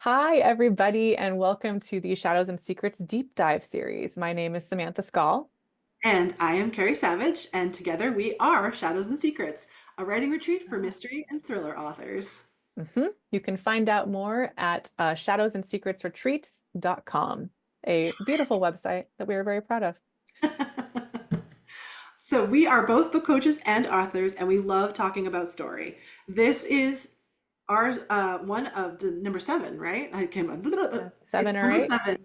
Hi, everybody, and welcome to the Shadows and Secrets Deep Dive series. My name is Samantha Skal. And I am Kerry Savage, and together we are Shadows and Secrets, a writing retreat for mystery and thriller authors. You can find out more at shadowsandsecretsretreats.com, a beautiful website that we are very proud of. So we are both book coaches and authors, and we love talking about story. This is our one of the number seven, right? I came it's Seven or number eight? seven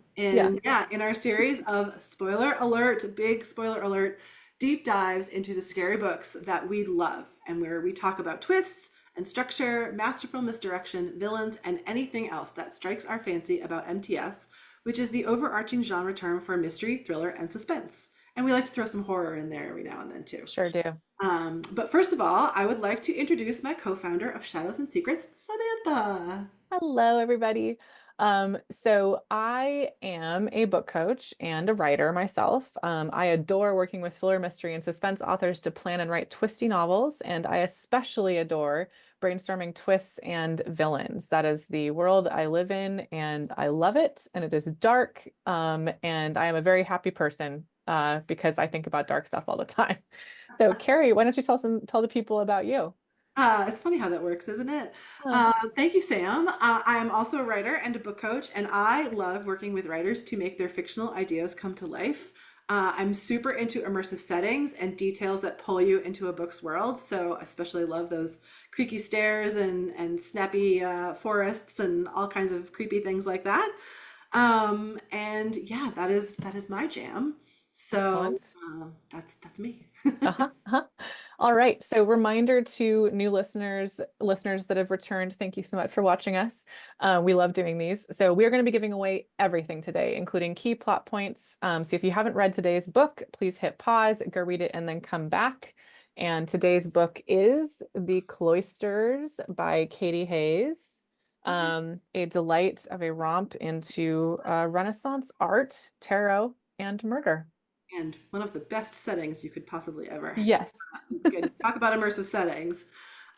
Yeah. in our series of spoiler alert, big spoiler alert, deep dives into the scary books that we love, and where we talk about twists and structure, masterful misdirection, villains, and anything else that strikes our fancy about MTS, which is the overarching genre term for mystery, thriller, and suspense. And we like to throw some horror in there every now and then too. Sure do. But first of all, I would like to introduce my co-founder of Shadows and Secrets, Samantha. Hello, everybody. So I am a book coach and a writer myself. I adore working with thriller, mystery, and suspense authors to plan and write twisty novels, and I especially adore brainstorming twists and villains. That is the world I live in, and I love it. And it is dark, and I am a very happy person because I think about dark stuff all the time. So, Carrie, why don't you tell the people about you? It's funny how that works, isn't it? Uh, Thank you, Sam. I am also a writer and a book coach, and I love working with writers to make their fictional ideas come to life. I'm super into immersive settings and details that pull you into a book's world. So, I especially love those creaky stairs and snappy forests and all kinds of creepy things like that. And yeah, that is my jam. So Excellent. that's me. Uh-huh, uh-huh. All right. So reminder to new listeners that have returned, thank you so much for watching us. We love doing these. So we are going to be giving away everything today, including key plot points. So if you haven't read today's book, please hit pause, go read it, and then come back. And today's book is The Cloisters by Katy Hays. A delight of a romp into Renaissance art, tarot, and murder. And one of the best settings you could possibly ever Yes. good. Talk about immersive settings.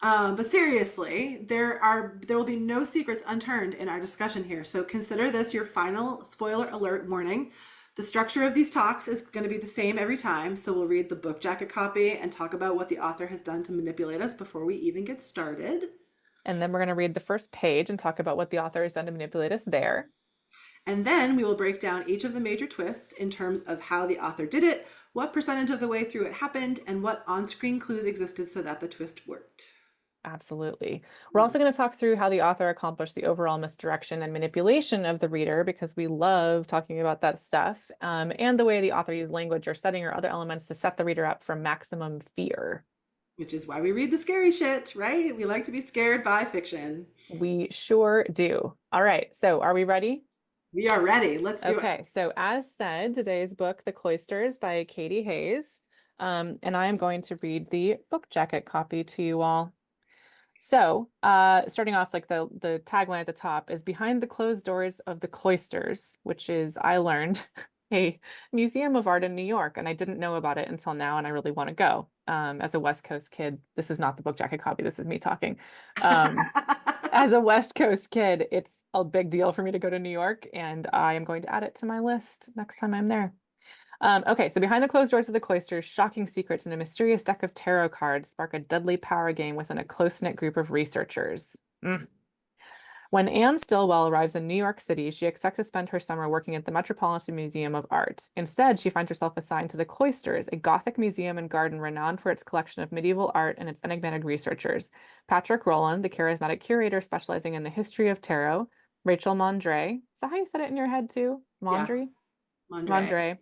But seriously, there will be no secrets unturned in our discussion here. So consider this your final spoiler alert warning. The structure of these talks is going to be the same every time. So we'll read the book jacket copy and talk about what the author has done to manipulate us before we even get started. And then we're going to read the first page and talk about what the author has done to manipulate us there. And then we will break down each of the major twists in terms of how the author did it, what percentage of the way through it happened, and what on screen clues existed so that the twist worked. Absolutely. We're also going to talk through how the author accomplished the overall misdirection and manipulation of the reader because we love talking about that stuff, and the way the author used language or setting or other elements to set the reader up for maximum fear. Which is why we read the scary shit, right? We like to be scared by fiction. We sure do. All right. So are we ready? We are ready. Let's do it. Okay, so as said, today's book, The Cloisters by Katy Hays, and I am going to read the book jacket copy to you all. So, starting off, like the tagline at the top is behind the closed doors of the cloisters, which is, I learned, a museum of art in New York, and I didn't know about it until now, and I really want to go. As a West Coast kid, this is not the book jacket copy, this is me talking. As a West Coast kid, it's a big deal for me to go to New York, and I am going to add it to my list next time I'm there. Okay, so behind the closed doors of the cloisters, shocking secrets and a mysterious deck of tarot cards spark a deadly power game within a close-knit group of researchers. When Anne Stillwell arrives in New York City, she expects to spend her summer working at the Metropolitan Museum of Art. Instead, she finds herself assigned to the Cloisters, a Gothic museum and garden renowned for its collection of medieval art and its enigmatic researchers. Patrick Rowland, the charismatic curator specializing in the history of tarot, Rachel Mondre, is that how you said it in your head too? Yeah, Mondre? Mondre. Mondre,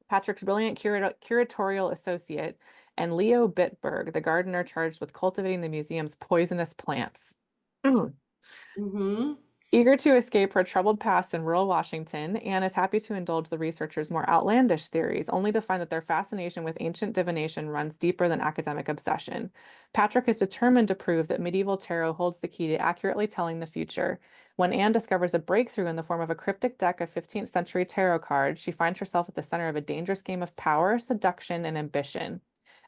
Patrick's brilliant curatorial associate, and Leo Bitburg, the gardener charged with cultivating the museum's poisonous plants. Mm-hmm. Eager to escape her troubled past in rural Washington, Anne is happy to indulge the researchers' more outlandish theories, only to find that their fascination with ancient divination runs deeper than academic obsession. Patrick is determined to prove that medieval tarot holds the key to accurately telling the future. When Anne discovers a breakthrough in the form of a cryptic deck of 15th century tarot cards, she finds herself at the center of a dangerous game of power, seduction, and ambition.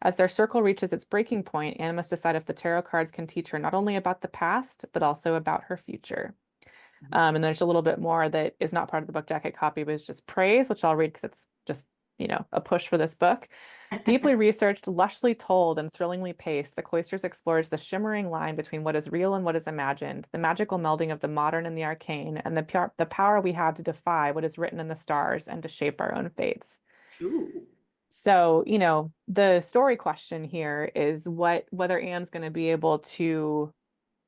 As their circle reaches its breaking point, Anne must decide if the tarot cards can teach her not only about the past, but also about her future. And there's a little bit more that is not part of the book jacket copy, but it's just praise, which I'll read because it's just, a push for this book. Deeply researched, lushly told, and thrillingly paced, The Cloisters explores the shimmering line between what is real and what is imagined, the magical melding of the modern and the arcane, and the power we have to defy what is written in the stars and to shape our own fates. Ooh. So, the story question here is whether Anne's going to be able to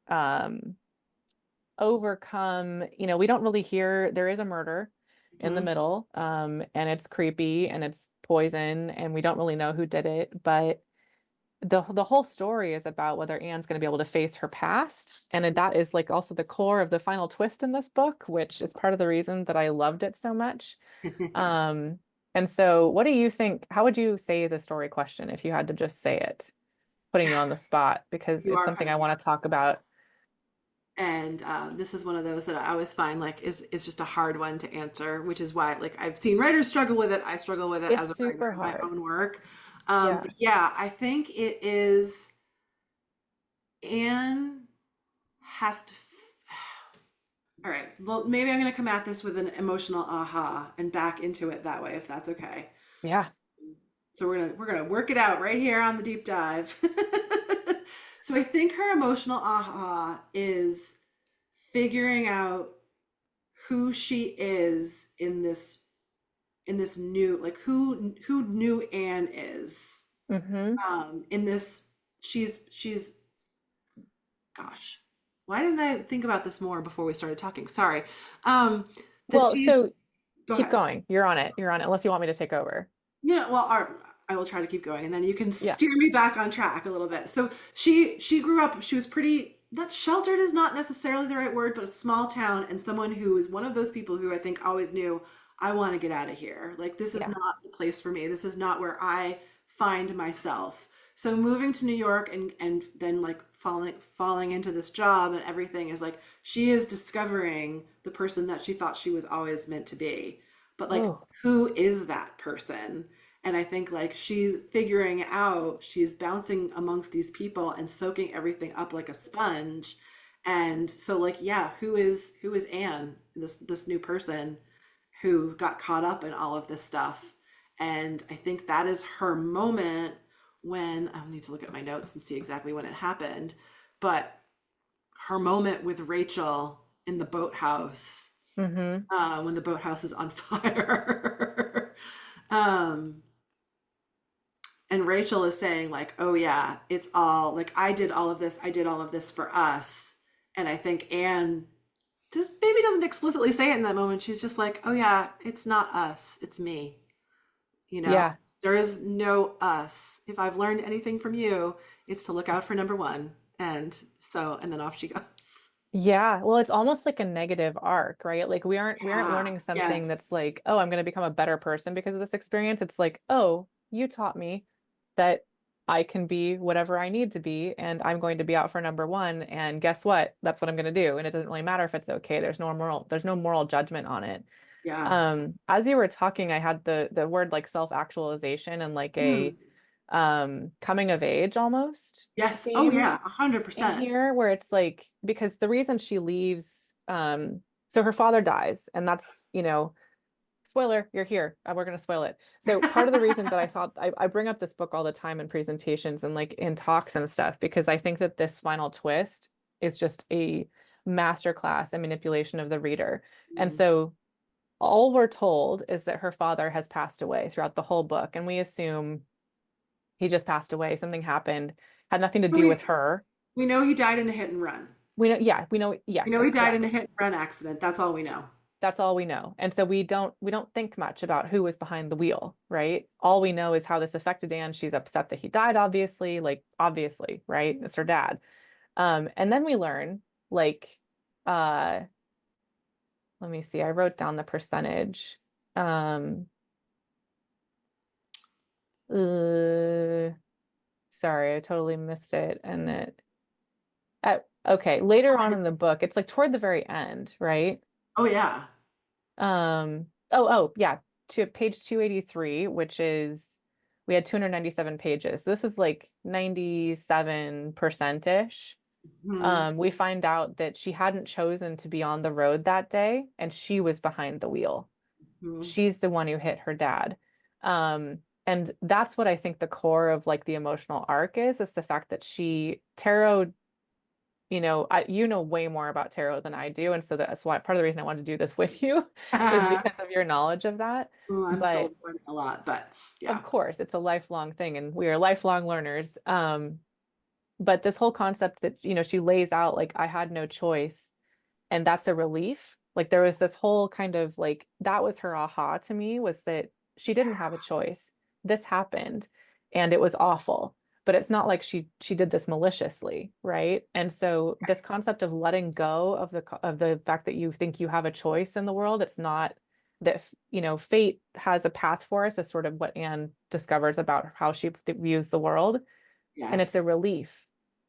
um overcome, we don't really hear there is a murder in the Mhm. middle, and it's creepy and it's poison and we don't really know who did it, but the whole story is about whether Anne's going to be able to face her past. And that is like also the core of the final twist in this book, which is part of the reason that I loved it so much. Um, and so what do you think? How would you say the story question if you had to just say it, putting you on the Yes, spot, because you it's are something putting I me want on to the talk spot. about. And this is one of those that I always find like is just a hard one to answer, which is why like I've seen writers struggle with it. I struggle with it It's as a writer super in my hard. own work. Yeah. But yeah, I think it is Anne has to. All right. Well, maybe I'm going to come at this with an emotional aha and back into it that way, if that's okay. Yeah. So we're gonna work it out right here on the deep dive. So I think her emotional aha is figuring out who she is in this new like who new Anne is. Mm-hmm. In this she's gosh, why didn't I think about this more before we started talking? Sorry. Um, that Well, she's so go keep ahead. going. You're on it. You're on it, unless you want me to take over. Yeah, well, I will try to keep going, and then you can Yeah. steer me back on track a little bit. So she grew up. She was pretty not sheltered is not necessarily the right word, but a small town, and someone who is one of those people who I think always knew I want to get out of here. Like this is Yeah. not the place for me. This is not where I find myself. So moving to New York and then like falling into this job and everything is like she is discovering the person that she thought she was always meant to be. But like Oh. who is that person? And I think like she's figuring out, she's bouncing amongst these people and soaking everything up like a sponge. And so like, yeah, who is Anne, this new person who got caught up in all of this stuff. And I think that is her moment when I need to look at my notes and see exactly when it happened, but her moment with Rachel in the boathouse, Mm-hmm. when the boathouse is on fire. um, and Rachel is saying like, "Oh yeah, it's all like I did all of this. I did all of this for us." And I think Anne just maybe doesn't explicitly say it in that moment. She's just like, "Oh yeah, it's not us. It's me." You know, Yeah. there is no us. If I've learned anything from you, it's to look out for number one. And so, and then off she goes. Yeah. Well, it's almost like a negative arc, right? Like we aren't Yeah. learning something that's Yes. like, oh, I'm going to become a better person because of this experience. It's like, oh, you taught me that I can be whatever I need to be, and I'm going to be out for number one. And guess what? That's what I'm going to do. And it doesn't really matter if it's okay. There's no moral judgment on it. Yeah. As you were talking, I had the word like self-actualization and like a Mm. coming of age almost Yes. Oh theme yeah. a hundred in percent. here, where it's like, because the reason she leaves, so her father dies, and that's, spoiler, you're here. We're going to spoil it. So part of the reason that I thought I bring up this book all the time in presentations and like in talks and stuff, because I think that this final twist is just a masterclass in manipulation of the reader. And Mm. so all we're told is that her father has passed away throughout the whole book, and we assume he just passed away. Something happened, had nothing to do with We her. we know he died in a hit and run. We know, We yes, know he died correct. in a hit and run accident. That's all we know. That's all we know. And so we don't think much about who was behind the wheel, right? All we know is how this affected Anne. She's upset that he died, obviously, like obviously, right? It's her dad. And then we learn, like, uh, let me see, I wrote down the percentage. Um, uh, sorry, I totally missed it. And okay, later on in the book, it's like toward the very end, right? Oh yeah. Yeah, to page 283, which is, we had 297 pages. This is like 97% ish. Mhm. We find out that she hadn't chosen to be on the road that day, and she was behind the wheel. Mhm. She's the one who hit her dad. And that's what I think the core of like the emotional arc is the fact that Tarot, you know way more about tarot than I do. And so that's why part of the reason I wanted to do this with you is because of your knowledge of that. Well, I'm But still learning a lot, but of yeah. course, it's a lifelong thing and we are lifelong learners. But this whole concept that, she lays out like I had no choice, and that's a relief. Like there was this whole kind of like that was her aha to me, was that she didn't have a choice. This happened and it was awful. But it's not like she did this maliciously, right? And so this concept of letting go of the fact that you think you have a choice in the world, it's not that, fate has a path for us, is sort of what Anne discovers about how she views the world, and it's Yes. a relief.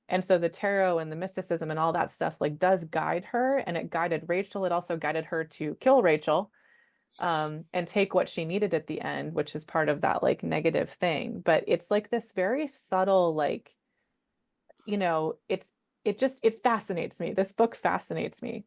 And so the tarot and the mysticism and all that stuff like does guide her, and it guided Rachel. It also guided her to kill Rachel, and take what she needed at the end, which is part of that like negative thing. But it's like this very subtle, like, it fascinates me. This book fascinates me.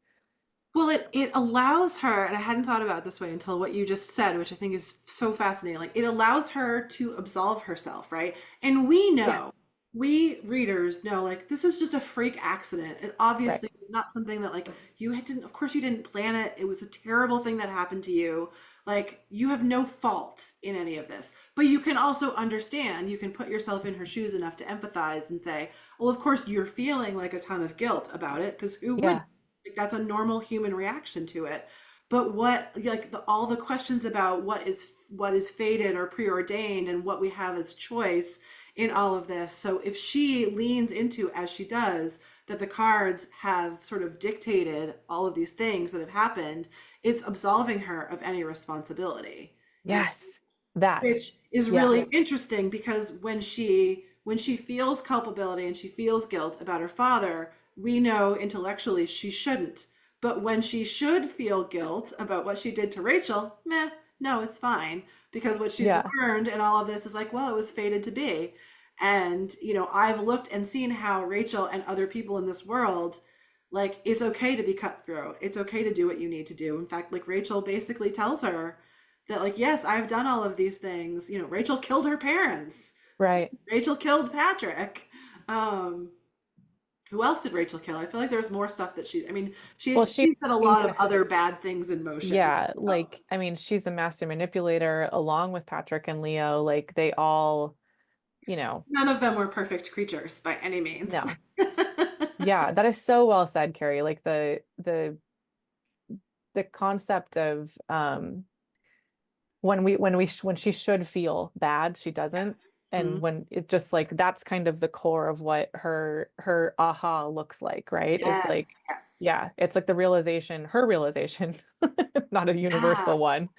Well, it allows her, and I hadn't thought about it this way until what you just said, which I think is so fascinating. Like it allows her to absolve herself, right? And we know, Yes. we readers know, like this is just a freak accident. It Right. obviously was not something that like didn't, of course you didn't plan it. It was a terrible thing that happened to you. Like you have no fault in any of this. But you can also understand, you can put yourself in her shoes enough to empathize and say, well, of course you're feeling like a ton of guilt about it, because who wouldn't? Yeah. Like that's a normal human reaction to it. But what like all the questions about what is fated or preordained and what we have as choice in all of this. So if she leans into, as she does, that the cards have sort of dictated all of these things that have happened, it's absolving her of any responsibility. And Yes. That. which is Yeah. really interesting because when she feels culpability and she feels guilt about her father, we know intellectually she shouldn't. But when she should feel guilt about what she did to Rachel, meh, no, it's fine. Because what she's Yeah. learned in all of this is like, well, it was fated to be. And, I've looked and seen how Rachel and other people in this world, like, it's okay to be cutthroat. It's okay to do what you need to do. In fact, like, Rachel basically tells her that, like, yes, I've done all of these things. Rachel killed her parents. Right. Rachel killed Patrick. Um, who else did Rachel kill? I feel like there's more stuff that I mean, Well, she set a lot of other has. bad things in motion. Yeah, So like I mean, she's a master manipulator along with Patrick and Leo. Like they all, you know, none of them were perfect creatures by any means. no. Yeah, that is so well said, Carrie. Like the concept of when she should feel bad, she doesn't. And Mhm. when it just like that's kind of the core of what her aha looks like, right? Is like, Yes, yes. yeah, it's like her realization, not a Yeah, universal one,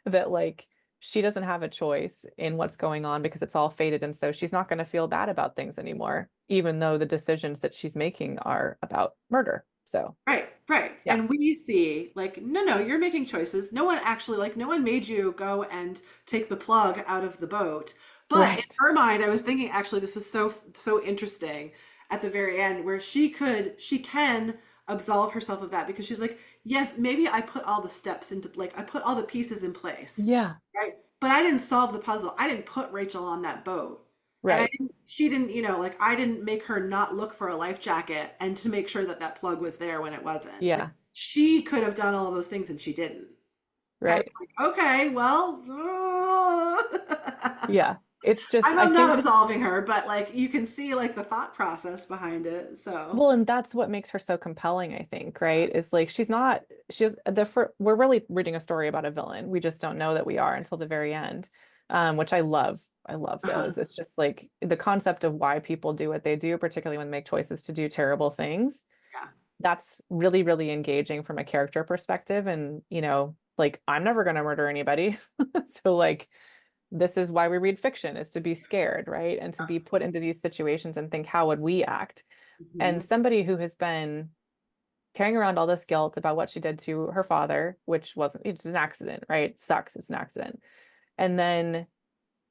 that like she doesn't have a choice in what's going on because it's all fated. And so she's not going to feel bad about things anymore, even though the decisions that she's making are about murder. So, right, right. yeah. And we see, like, no, no, you're making choices. No one actually, like, no one made you go and take the plug out of the boat. But in Right. her mind, I was thinking, actually, this is so, so interesting at the very end where she can absolve herself of that because she's like, yes, maybe I put all the steps into, like, I put all the pieces in place, Yeah. right? But I didn't solve the puzzle. I didn't put Rachel on that boat. And Right. she didn't, like I didn't make her not look for a life jacket and to make sure that that plug was there when it wasn't. Like Yeah. she could have done all of those things and she didn't. And Right. it's like, okay, well, Yeah. It's just, I I'm not think, absolving her, but like you can see like the thought process behind it. So, well, and that's what makes her so compelling, I think, right? Is like we're really reading a story about a villain. We just don't know that we are until the very end. Which I love. I love uh-huh. those. It's just like the concept of why people do what they do, particularly when they make choices to do terrible things. Yeah, That's really, really engaging from a character perspective. And, like I'm never gonna murder anybody. So like this is why we read fiction, is to be scared, right? And to be put into these situations and think, how would we act? And hmm, somebody who has been carrying around all this guilt about what she did to her father, which wasn't, it's an accident, right? Sucks, it's an accident. And then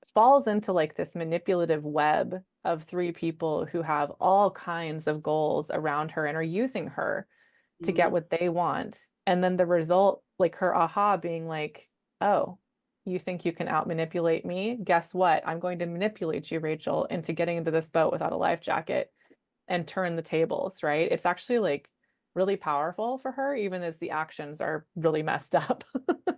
falls into like this manipulative web of three people who have all kinds of goals around her and are using her to get Mhm. what they want. And then the result, like her aha being like, oh, you think you can out manipulate me? Guess what? I'm going to manipulate you, Rachel, into getting into this boat without a life jacket and turn the tables, right? It's actually like really powerful for her, even as the actions are really messed up.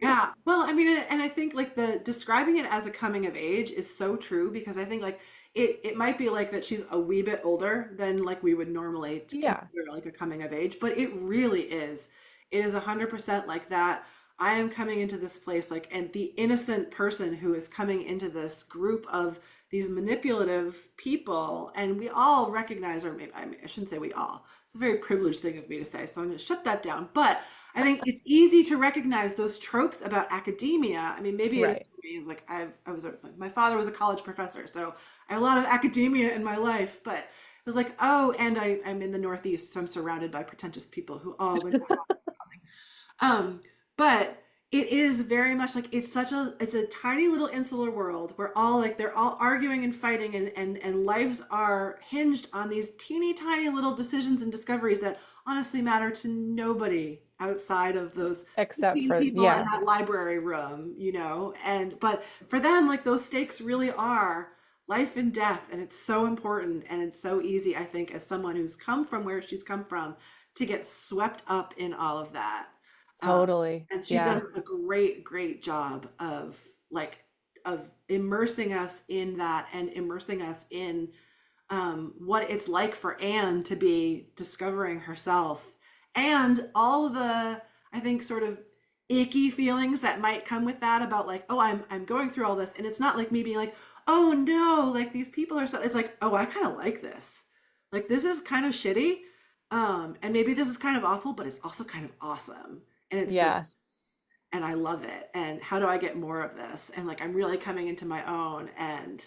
Yeah. Well, I mean, and I think like the describing it as a coming of age is so true because I think like it might be like that she's a wee bit older than like we would normally Yeah, consider like a coming of age, but it really is. It is 100% like that. I am coming into this place like, and the innocent person who is coming into this group of these manipulative people, and we all recognize, or maybe I mean, I shouldn't say we all. It's a very privileged thing of me to say, so I'm going to shut that down. But I think it's easy to recognize those tropes about academia. I mean, maybe it is right. for me. It's like my father was a college professor, so I have a lot of academia in my life. But it was like, oh, and I'm in the Northeast, so I'm surrounded by pretentious people who all went to but it is very much like it's a tiny little insular world where all like they're all arguing and fighting and lives are hinged on these teeny tiny little decisions and discoveries that honestly matter to nobody outside of those Except 15 for, people in yeah, that library room, and but for them like those stakes really are life and death, and it's so important, and it's so easy, I think, as someone who's come from where she's come from to get swept up in all of that. um, totally. and she Yeah, does a great job of like of immersing us in that and immersing us in what it's like for Anne to be discovering herself and all the, I think, sort of icky feelings that might come with that about like, oh, I'm going through all this, and it's not like me being like, oh no, like these people are so. It's like, oh, I kind of like this. Like this is kind of shitty, and maybe this is kind of awful, but it's also kind of awesome, and it's yeah. delicious, and I love it. And how do I get more of this? And like I'm really coming into my own, and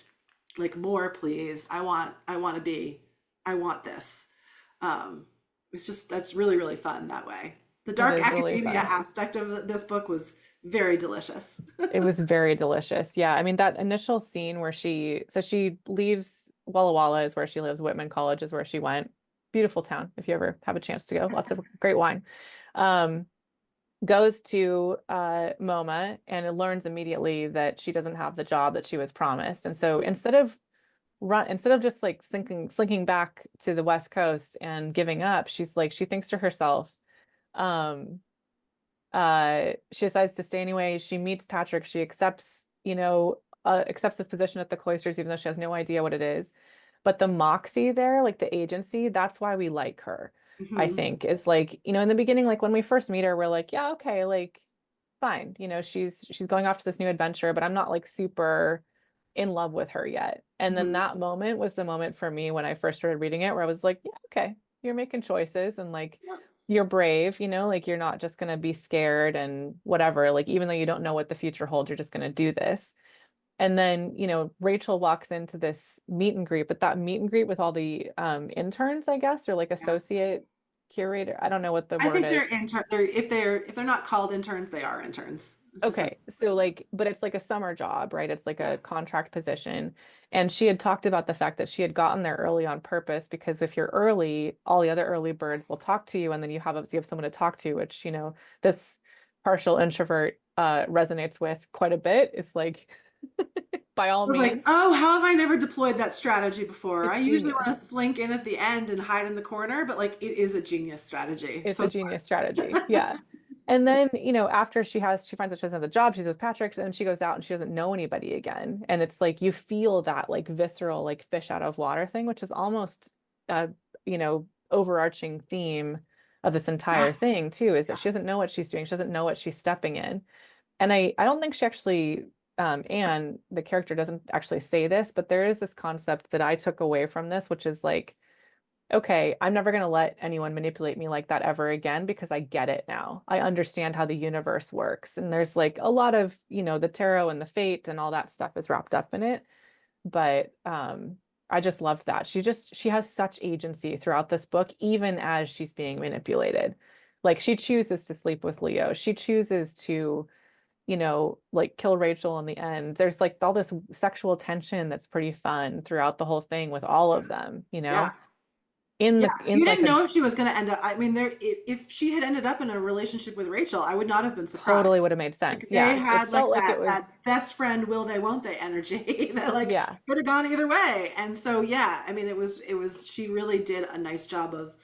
like more please, I want to be, I want this. um it's just that's really fun that way. The It dark is really academia fun. aspect of this book was very delicious. It was very delicious. Yeah. I mean, that initial scene where she leaves Walla Walla is where she lives. Whitman College is where she went. Beautiful town if you ever have a chance to go. Lots of great wine. Um, Goes to MoMA and it learns immediately that she doesn't have the job that she was promised. And so instead of just like slinking back to the West Coast and giving up, she's like, she thinks to herself, um, she decides to stay anyway. She meets Patrick. She accepts this position at the Cloisters, even though she has no idea what it is. But the moxie there, like the agency, that's why we like her, I Hmm. think, is like, in the beginning, like when we first meet her, we're like, yeah, okay, like fine. She's going off to this new adventure, but I'm not like super in love with her yet. And then Hmm. that moment was the moment for me when I first started reading it, where I was like, yeah, okay, you're making choices and like you're brave, like you're not just going to be scared and whatever. Like, even though you don't know what the future holds, you're just going to do this. And then, Rachel walks into this meet and greet, but that meet and greet with all the interns, I guess, or like Yeah. associate curator. I don't know what the I word think is. if they're not called interns, they are interns. It's Okay, essentially what so it is. like, but it's like a summer job, right? It's like Yeah. a contract position. And she had talked about the fact that she had gotten there early on purpose because if you're early, all the other early birds will talk to you, and then you have someone to talk to, which, this partial introvert resonates with quite a bit. It's like, by all I was like, means, oh, how have I never deployed that strategy before? I it's usually want to genius. slink in at the end and hide in the corner, but like it is a genius strategy. It's So a genius strategy. Yeah. And then, after she finds out she doesn't have the job, she's with Patrick, and she goes out and she doesn't know anybody again. And it's like you feel that like visceral, like fish out of water thing, which is almost overarching theme of this yeah, entire thing too, is that yeah. she doesn't know what she's doing. She doesn't know what she's stepping in. And I don't think she actually Anne, the character doesn't actually say this, but there is this concept that I took away from this, which is like, okay, I'm never going to let anyone manipulate me like that ever again because I get it now. I understand how the universe works. And there's like a lot of, the tarot and the fate and all that stuff is wrapped up in it. But I just loved that. She has such agency throughout this book, even as she's being manipulated. Like she chooses to sleep with Leo. She chooses to like kill Rachel in the end. There's like all this sexual tension that's pretty fun throughout the whole thing with all of them, Yeah. in Yeah, in you like didn't a know if she was going to end up. I mean, if she had ended up in a relationship with Rachel, I would not have been totally surprised. would have made Like sense. they Yeah, it had felt like like it that was, best friend will they won't they energy that like yeah, could have gone either way. And so yeah, I mean, it was she really did a nice job of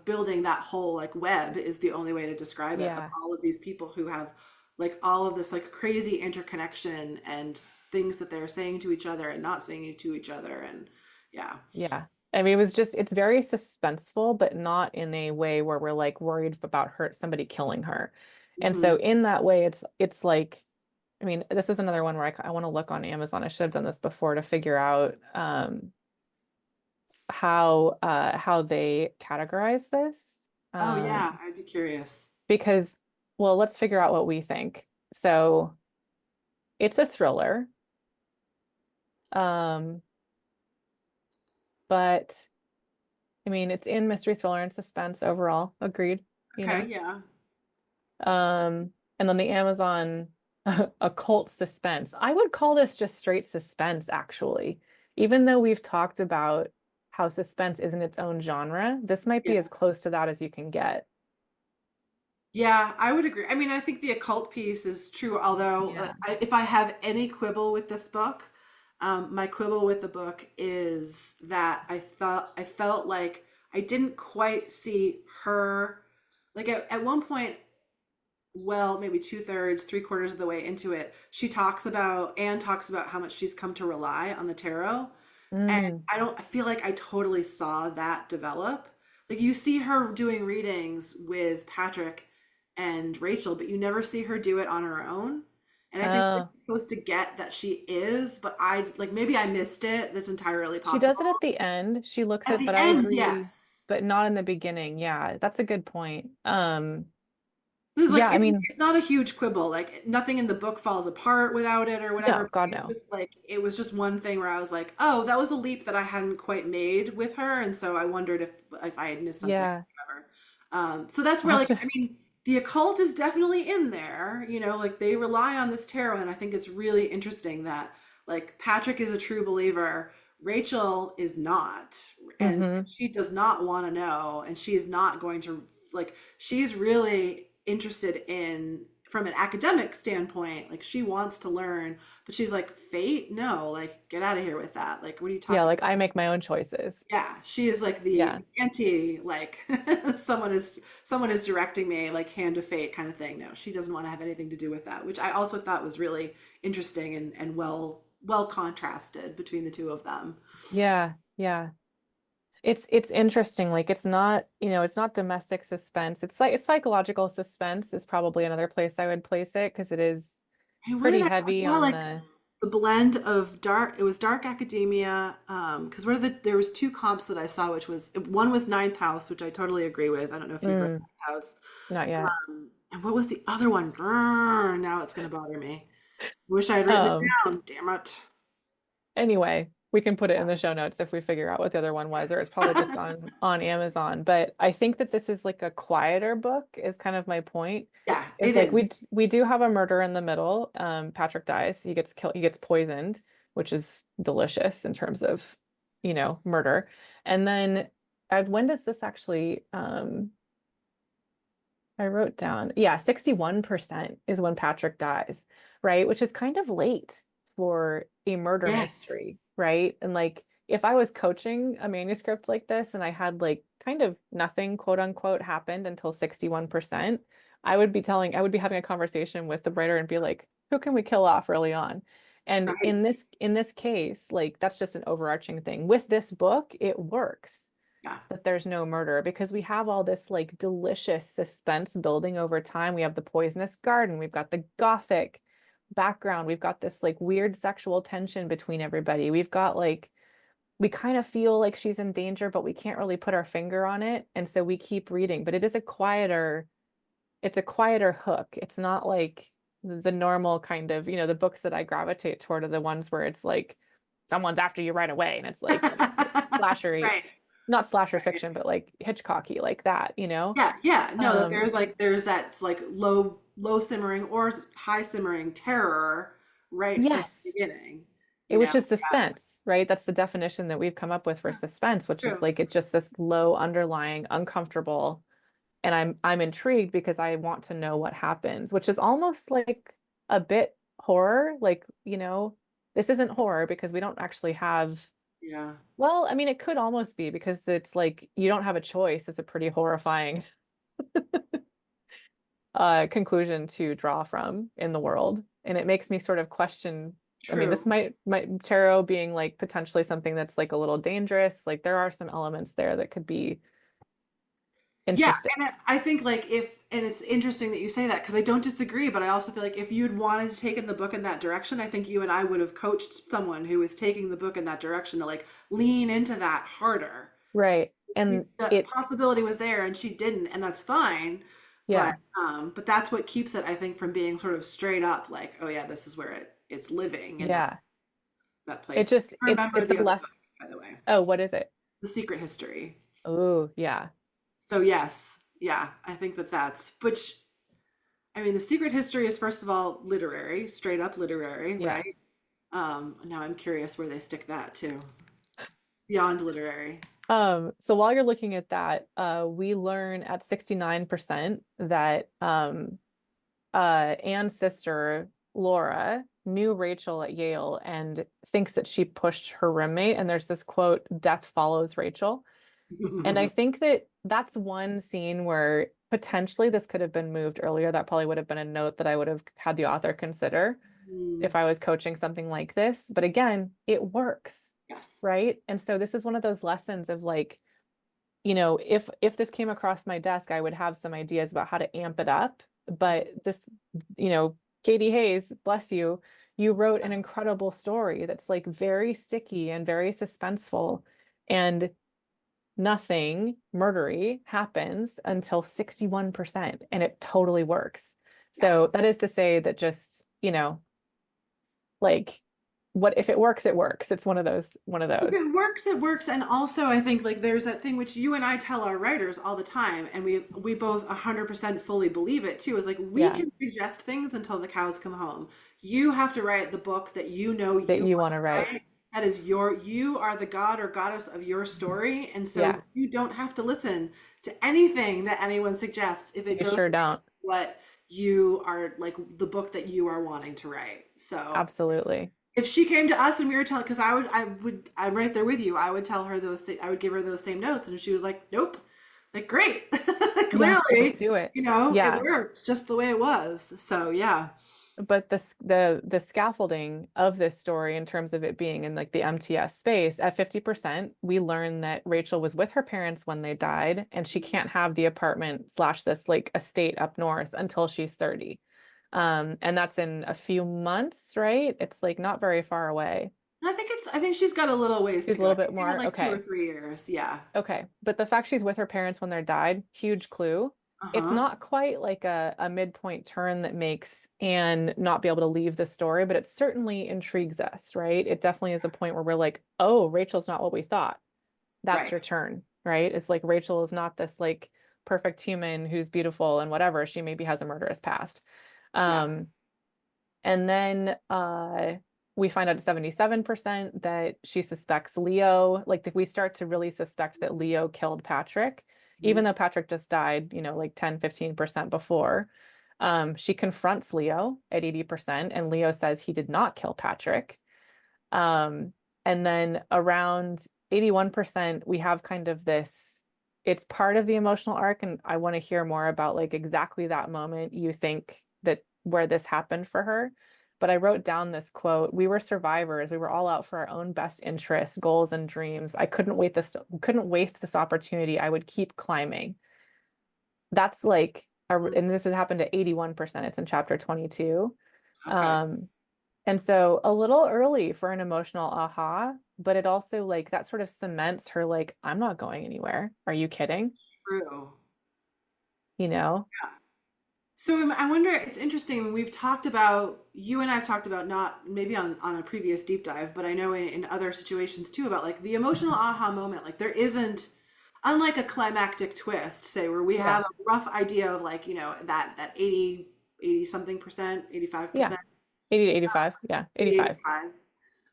building that whole like web is the only way to describe it of yeah, all of these people who have like all of this like crazy interconnection and things that they're saying to each other and not saying to each other and yeah. yeah. I mean, it was just, it's very suspenseful, but not in a way where we're like worried about somebody killing her. And Mhm. so in that way, it's like, I mean, this is another one where I want to look on Amazon. I should have done this before to figure out how they categorize this. Oh yeah, Um, I'd be curious. because, well, let's figure out what we think. So it's a thriller. Um, but I mean, it's in mystery, thriller, and suspense overall. Agreed, you Okay, know. yeah. And then the Amazon occult suspense. I would call this just straight suspense, actually. Even though we've talked about how suspense isn't its own genre, this might be Yeah. as close to that as you can get. Yeah, I would agree. I mean, I think the occult piece is true, although Yeah. if I have any quibble with this book, my quibble with the book is that I felt like I didn't quite see her like at one point, well, maybe two-thirds, three-quarters of the way into it, Anne talks about how much she's come to rely on the tarot. And Mm. I feel like I totally saw that develop. Like you see her doing readings with Patrick and Rachel, but you never see her do it on her own. And I think we're Oh, supposed to get that she is, but I like maybe I missed it. That's entirely she possible. does it at the end. She looks At at, the but I end, agree, yes. but not in the beginning. Yeah, that's a good point. This is like Yeah, I mean, it's not a huge quibble. Like nothing in the book falls apart without it or whatever. no, But God, it's no. just like it was just one thing where I was like, oh, that was a leap that I hadn't quite made with her, and so I wondered if I had missed something Yeah, or whatever. So that's I'll where have like to. I mean the occult is definitely in there. You know, like they rely on this tarot, and I think it's really interesting that like Patrick is a true believer. Rachel is not, and Hmm. she does not want to know, and she is not going to like she's really interested in from an academic standpoint like she wants to learn but she's like fate no like get out of here with that like what are you Yeah, talking like I make my own choices. yeah she is like Yeah. the anti like someone is directing me like hand of fate kind of thing no she doesn't want to have anything to do with that which I also thought was really interesting and well contrasted between the two of them. Yeah, yeah. It's interesting. Like it's not, it's not domestic suspense. It's like psychological suspense is probably another place I would place it because it is Hey, what did pretty I heavy saw on like the the blend of dark it was dark academia because there was two comps that I saw which was one was Ninth House which I totally agree with. I don't know if you've read mm, Ninth House. not yet. And what was the other one? Brrr, now it's going to bother me. Wish I had written it Um, down. Damn it. anyway, we can put it in the show notes if we figure out what the other one was, or it's probably just on Amazon. But I think that this is like a quieter book, is kind of my point. Yeah, Is it like is. we do have a murder in the middle. Patrick dies. He gets killed, he gets poisoned, which is delicious in terms of, murder. And then when does this actually I wrote down, yeah, 61% is when Patrick dies, right? Which is kind of late for a murder Yes. mystery, right? And like if I was coaching a manuscript like this and I had like kind of nothing, quote unquote, happened until 61%, I would be having a conversation with the writer and be like, who can we kill off early on? And Right. in this case, like that's just an overarching thing. With this book, it works Yeah. that there's no murder because we have all this like delicious suspense building over time. We have the poisonous garden, we've got the gothic background, we've got this like weird sexual tension between everybody. We've got like we kind of feel like she's in danger, but we can't really put our finger on it. And so we keep reading, but it's a quieter hook. It's not like the normal kind of, the books that I gravitate toward are the ones where it's like someone's after you right away and it's like, slashery, Right. not slasher fiction, Right. but like Hitchcocky, like that. Yeah, yeah. No, that Um, there's that like low simmering or high simmering terror right from the Yes. beginning, It you was know? just suspense, right? That's the definition that we've come up with for Yeah, suspense, which is true. like it's just this low underlying uncomfortable, and I'm intrigued because I want to know what happens, which is almost like a bit horror, like, this isn't horror because we don't actually have, Yeah. well, I mean, it could almost be because it's like you don't have a choice. It's a pretty horrifying conclusion to draw from in the world. And it makes me sort of question. I mean, this True. might tarot being like potentially something that's like a little dangerous. Like there are some elements there that could be Yeah, interesting. and I think like if and it's interesting that you say that because I don't disagree, but I also feel like if you'd wanted to take in the book in that direction, I think you and I would have coached someone who was taking the book in that direction to like lean into that harder. Right. The, And the it, possibility was there and she didn't, and that's fine. yeah, But that's what keeps it, I think, from being sort of straight up like, oh yeah, this is where it's living in yeah. that It place. just, I remember it's the a other book, less, by the way, oh, what is it? The Secret History. Oh, yeah. So yes, yeah, I think that's which I mean, The Secret History is first of all literary, straight up literary, Yeah. right? Now I'm curious where they stick that too. Beyond literary. So while you're looking at that, we learn at 69% that Anne's sister, Laura, knew Rachel at Yale and thinks that she pushed her roommate. And there's this quote, death follows Rachel. And I think that that's one scene where potentially this could have been moved earlier. That probably would have been a note that I would have had the author consider Mm, if I was coaching something like this. But again, it works, yes. right? And so this is one of those lessons of like, if this came across my desk, I would have some ideas about how to amp it up. But this, you know, Katy Hays, bless you, you wrote an incredible story that's like very sticky and very suspenseful. And nothing murdery happens until 61%, and it totally works. Yes. So that is to say that just, like what if it works, it works. It's one of If those. it works, it works. And also I think like there's that thing which you and I tell our writers all the time, and we both 100% fully believe it too, is like we Yeah, can suggest things until the cows come home. You have to write the book that you know that you you want want to to write. write. That is you are the god or goddess of your story. And so Yeah, you don't have to listen to anything that anyone suggests if it you goes sure against don't. what you are like the book that you are wanting to write. So Absolutely. if she came to us and we were telling, because I'm right there with you. I would tell her I would give her those same notes, and she was like, "Nope," like great, Yeah, let's clearly, do it. it Yeah. worked just the way it was. So yeah. But the scaffolding of this story in terms of it being in like the MTS space at 50%, we learn that Rachel was with her parents when they died, and she can't have the apartment slash this like estate up north until she's 30. And that's in a few months, right? It's like not very far away. I think she's got a little ways She's to a go. I little think bit she had more. like 2 or 3 years. Yeah. Okay. But the fact she's with her parents when they're died, huge clue. It's Uh-huh. not quite like a midpoint turn that makes Anne not be able to leave the story, but it certainly intrigues us, right? It definitely is a point where we're like, oh, Rachel's not what we thought. That's Right. your turn, right? It's like Rachel is not this like perfect human who's beautiful and whatever. She maybe has a murderous past. Yeah. Um, and then we find out at 77% that she suspects Leo. Like, if we start to really suspect that Leo killed Patrick, even Mhm. though Patrick just died, like 10-15% before, she confronts Leo at 80%, and Leo says he did not kill Patrick. Um, and then around 81%, we have kind of this, it's part of the emotional arc. And I want to hear more about like exactly that moment you think that where this happened for her. But I wrote down this quote: "We were survivors. We were all out for our own best interests, goals, and dreams. I couldn't waste this opportunity. I would keep climbing." That's like, and this has happened to 81%. It's in chapter 22. Okay. Um, and so a little early for an emotional aha, but it also like that sort of cements her like, I'm not going anywhere. Are you kidding? True. You know? So I wonder, it's interesting. We've talked about, you and I've talked about not maybe on a previous deep dive, but I know in other situations too about like the emotional aha moment. Like there isn't, unlike a climactic twist, say where we Yeah. have a rough idea of like, that 80 80 something percent, Yeah. 85%, 80 to 85. Yeah. 85. 85.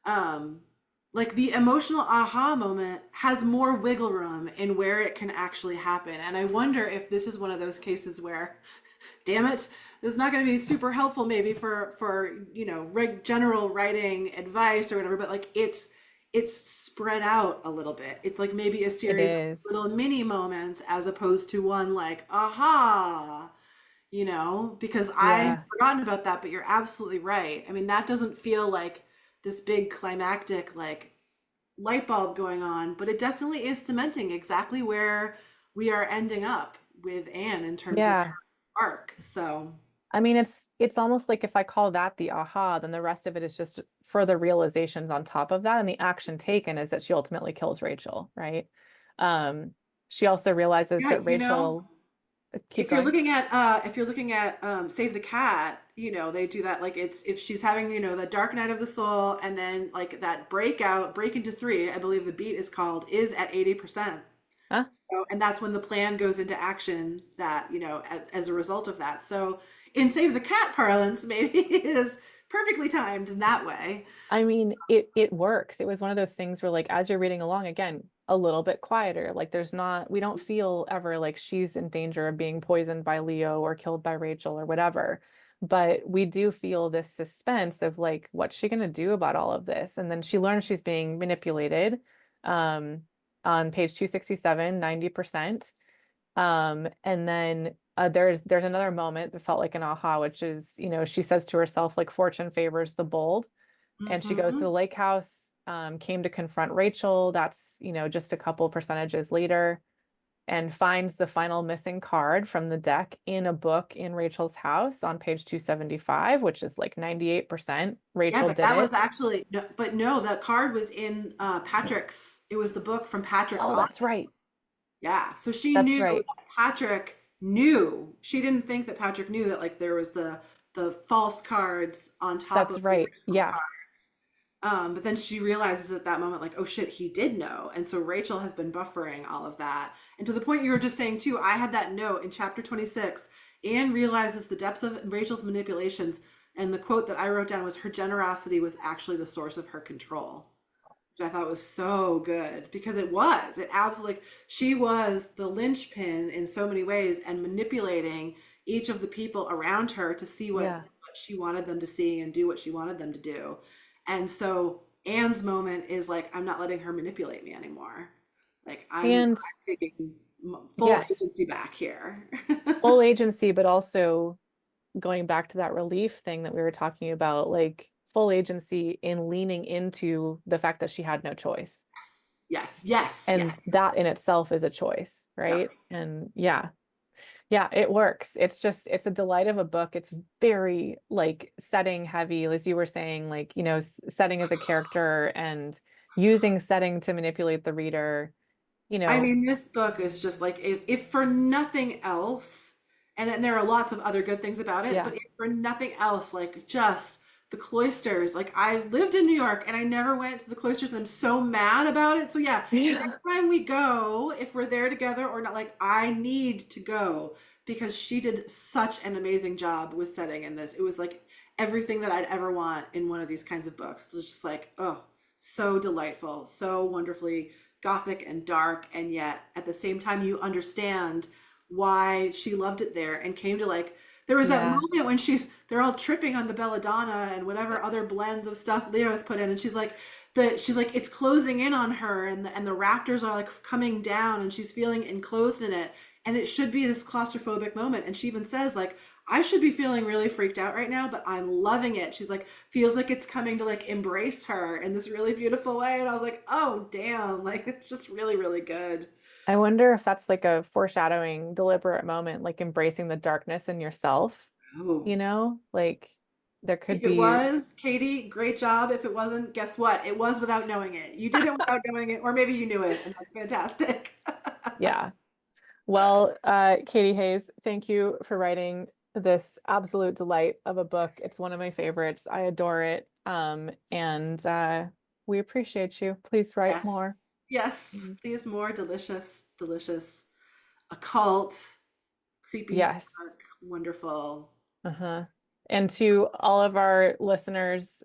Um, like the emotional aha moment has more wiggle room in where it can actually happen. And I wonder if this is one of those cases where, damn it, this is not going to be super helpful maybe for general writing advice or whatever, but like it's spread out a little bit. It's like maybe a It series of is. little mini moments as opposed to one like aha, because I had Yeah. forgotten about that, but you're absolutely right. I mean, that doesn't feel like this big climactic like light bulb going on, but it definitely is cementing exactly where we are ending up with Anne in terms of Yeah. her arc. So, I mean, it's almost like if I call that the aha, then the rest of it is just further realizations on top of that. And the action taken is that she ultimately kills Rachel, right? She also realizes yeah, that Rachel, keep going. if you're looking at Save the Cat, they do that like it's if she's having, the dark night of the soul and then like that break into three, I believe the beat is called, is at 80%. Huh? So, and that's when the plan goes into action that, as a result of that. So in Save the Cat parlance, maybe it is perfectly timed in that way. I mean, it works. It was one of those things where like as you're reading along, again, a little bit quieter. Like there's not, we don't feel ever like she's in danger of being poisoned by Leo or killed by Rachel or whatever. But we do feel this suspense of like, what's she gonna do about all of this? And then she learns she's being manipulated. Um, on page 267, 90%. And then there's another moment that felt like an aha, which is, she says to herself, like, fortune favors the bold, and she goes to the Hmm. lake house, came to confront Rachel. That's, just a couple percentages later, and finds the final missing card from the deck in a book in Rachel's house on page 275, which is like 98%. Yeah, Rachel but did that was it. actually no, but no, the card was in Patrick's. It was the book from Patrick's Oh, that's right. office. Yeah, so she That's knew right. that Patrick knew. She didn't think that Patrick knew that like there was the false cards on top That's of the right. original Yeah. cards. But then she realizes at that moment, like, oh shit, he did know. And so Rachel has been buffering all of that. And to the point you were just saying too, I had that note in chapter 26. Anne realizes the depths of Rachel's manipulations. And the quote that I wrote down was, her generosity was actually the source of her control. Which I thought was so good because it was. It absolutely, like, she was the linchpin in so many ways and manipulating each of the people around her to see Yeah. what she wanted them to see and do what she wanted them to do. And so Anne's moment is like, I'm not letting her manipulate me anymore. Like I'm And taking full yes, agency back here. full agency, but also going back to that relief thing that we were talking about, like full agency in leaning into the fact that she had no choice. Yes, yes, And yes, that yes. in itself is a choice, Yep. right? And yeah, yeah, it works. It's a delight of a book. It's very like setting heavy, as you were saying, like, setting as a character and using setting to manipulate the reader, you I know, mean, this book is just like if for nothing else, and there are lots of other good things about it, yeah. but if for nothing else, like just the cloisters. Like I lived in New York and I never went to the cloisters and I'm so mad about it. So yeah, Yeah. next time we go, if we're there together or not, like I need to go because she did such an amazing job with setting in this. It was like everything that I'd ever want in one of these kinds of books. It's just like, oh, so delightful, so wonderfully gothic and dark, and yet at the same time you understand why she loved it there and came to like there was that Yeah. moment when they're all tripping on the belladonna and whatever other blends of stuff Leo has put in, and she's like it's closing in on her, and the rafters are like coming down and she's feeling enclosed in it, and it should be this claustrophobic moment, and she even says like I should be feeling really freaked out right now, but I'm loving it. She's like, feels like it's coming to like embrace her in this really beautiful way. And I was like, oh, damn. Like, it's just really, really good. I wonder if that's like a foreshadowing, deliberate moment, like embracing the darkness in yourself, Oh, like there could if it be, was, Katie, great job. If it wasn't, guess what? It was without knowing it. You did it without knowing it, or maybe you knew it, and that's fantastic. yeah. Well, Katy Hays, thank you for writing this absolute delight of a book. It's one of my favorites. I adore it. And we appreciate you. Please write Yes. more. Yes. Mm. Please, more delicious, delicious, occult, creepy, Yes. dark, wonderful. Uh-huh. And to all of our listeners,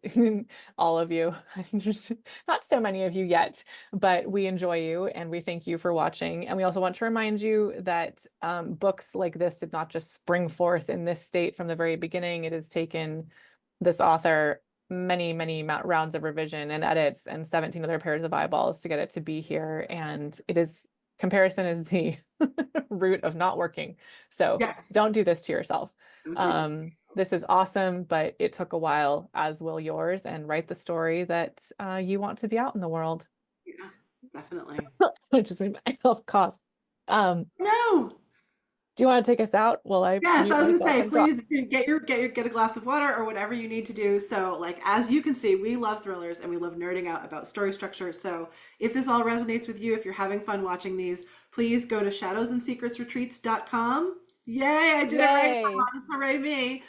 all of you, there's not so many of you yet, but we enjoy you and we thank you for watching. And we also want to remind you that books like this did not just spring forth in this state from the very beginning. It has taken this author many, many rounds of revision and edits and 17 other pairs of eyeballs to get it to be here. And it is, comparison is the root of not working. So Yes. don't do this to yourself. Don't do this to yourself. This is awesome, but it took a while, as will yours, and write the story that you want to be out in the world. Yeah, definitely. I just made myself cough. No. Do you want to take us out while I Yes, mute I was gonna myself say, and cough? please get a glass of water or whatever you need to do. So, like as you can see, we love thrillers and we love nerding out about story structure. So, if this all resonates with you, if you're having fun watching these, please go to shadowsandsecretsretreats.com. Yay, I did it right. Yay! Hooray me.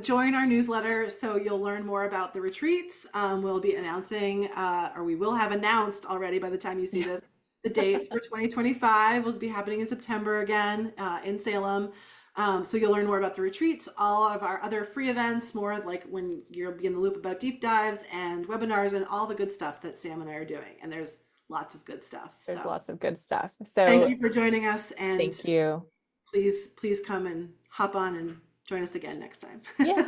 Join our newsletter so you'll learn more about the retreats. We'll be announcing, or we will have announced already by the time you see this, the dates for 2025 will be happening in September again in Salem. So you'll learn more about the retreats, all of our other free events, more like when you'll be in the loop about deep dives and webinars and all the good stuff that Sam and I are doing. And there's lots of good stuff. There's So lots of good stuff. thank So you for joining us, and thank you. please come and hop on and join us again next time. Yeah.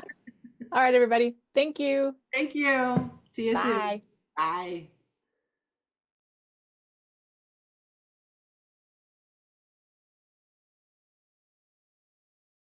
All right, everybody. Thank you. Thank you. See you soon. Bye. Bye.